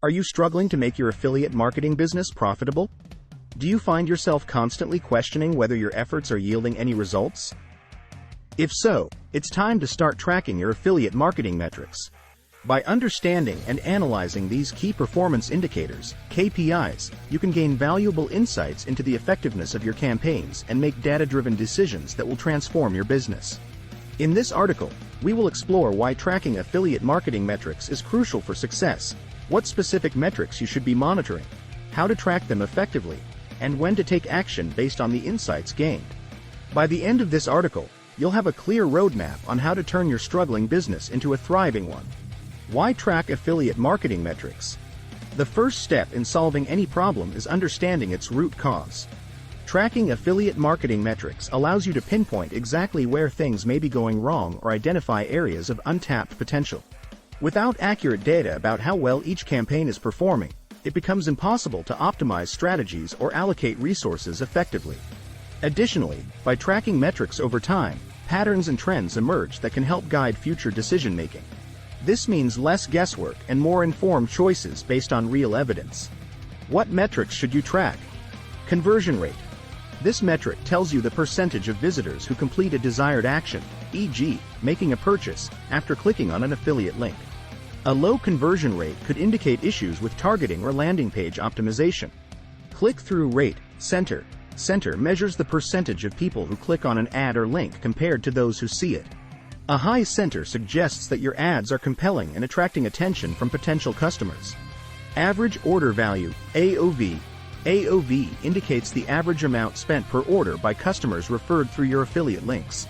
Are you struggling to make your affiliate marketing business profitable? Do you find yourself constantly questioning whether your efforts are yielding any results? If so, it's time to start tracking your affiliate marketing metrics. By understanding and analyzing these key performance indicators, KPIs, you can gain valuable insights into the effectiveness of your campaigns and make data-driven decisions that will transform your business. In this article, we will explore why tracking affiliate marketing metrics is crucial for success, what specific metrics you should be monitoring, how to track them effectively, and when to take action based on the insights gained. By the end of this article, you'll have a clear roadmap on how to turn your struggling business into a thriving one. Why track affiliate marketing metrics? The first step in solving any problem is understanding its root cause. Tracking affiliate marketing metrics allows you to pinpoint exactly where things may be going wrong or identify areas of untapped potential. Without accurate data about how well each campaign is performing, it becomes impossible to optimize strategies or allocate resources effectively. Additionally, by tracking metrics over time, patterns and trends emerge that can help guide future decision-making. This means less guesswork and more informed choices based on real evidence. What metrics should you track? Conversion rate. This metric tells you the percentage of visitors who complete a desired action, e.g., making a purchase, after clicking on an affiliate link. A low conversion rate could indicate issues with targeting or landing page optimization. Click-through rate, Center measures the percentage of people who click on an ad or link compared to those who see it. A high center suggests that your ads are compelling and attracting attention from potential customers. Average order value, AOV. AOV indicates the average amount spent per order by customers referred through your affiliate links.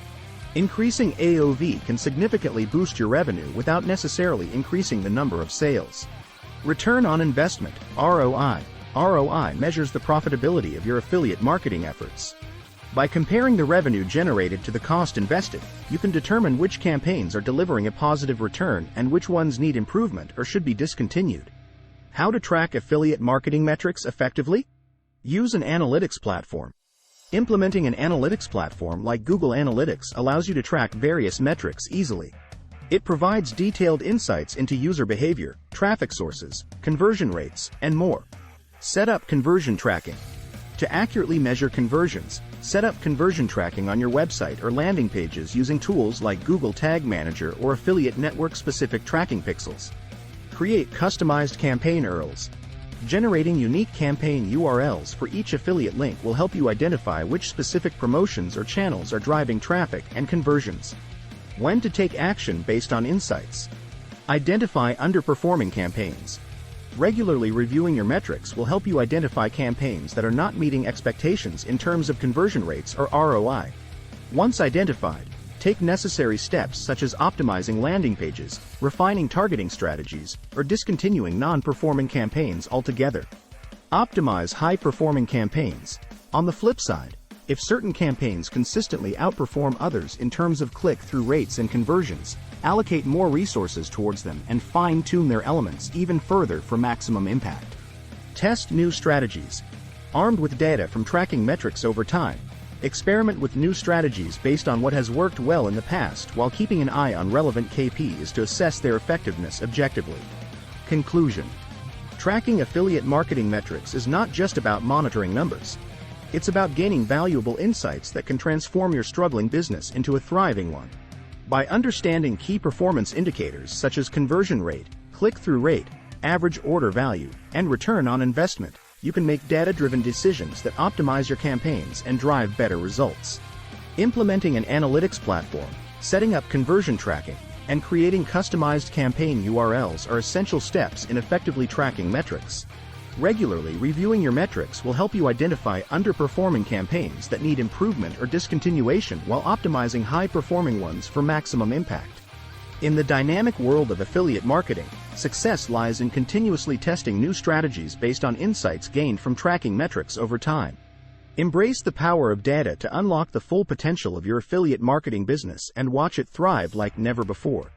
Increasing AOV can significantly boost your revenue without necessarily increasing the number of sales. Return on investment, ROI. ROI measures the profitability of your affiliate marketing efforts. By comparing the revenue generated to the cost invested, you can determine which campaigns are delivering a positive return and which ones need improvement or should be discontinued. How to track affiliate marketing metrics effectively? Use an analytics platform. Implementing an analytics platform like Google Analytics allows you to track various metrics easily. It provides detailed insights into user behavior, traffic sources, conversion rates, and more. Set up conversion tracking. To accurately measure conversions, set up conversion tracking on your website or landing pages using tools like Google Tag Manager or affiliate network-specific tracking pixels. Create customized campaign URLs. Generating unique campaign URLs for each affiliate link will help you identify which specific promotions or channels are driving traffic and conversions. When to take action based on insights. Identify underperforming campaigns. Regularly reviewing your metrics will help you identify campaigns that are not meeting expectations in terms of conversion rates or ROI. Once identified, take necessary steps such as optimizing landing pages, refining targeting strategies, or discontinuing non-performing campaigns altogether. Optimize high-performing campaigns. On the flip side, if certain campaigns consistently outperform others in terms of click-through rates and conversions, allocate more resources towards them and fine-tune their elements even further for maximum impact. Test new strategies. Armed with data from tracking metrics over time, experiment with new strategies based on what has worked well in the past while keeping an eye on relevant KPIs to assess their effectiveness objectively. Conclusion. Tracking affiliate marketing metrics is not just about monitoring numbers. It's about gaining valuable insights that can transform your struggling business into a thriving one. By understanding key performance indicators such as conversion rate, click-through rate, average order value, and return on investment, you can make data-driven decisions that optimize your campaigns and drive better results. Implementing an analytics platform, setting up conversion tracking, and creating customized campaign URLs are essential steps in effectively tracking metrics. Regularly reviewing your metrics will help you identify underperforming campaigns that need improvement or discontinuation while optimizing high-performing ones for maximum impact. In the dynamic world of affiliate marketing, success lies in continuously testing new strategies based on insights gained from tracking metrics over time. Embrace the power of data to unlock the full potential of your affiliate marketing business and watch it thrive like never before.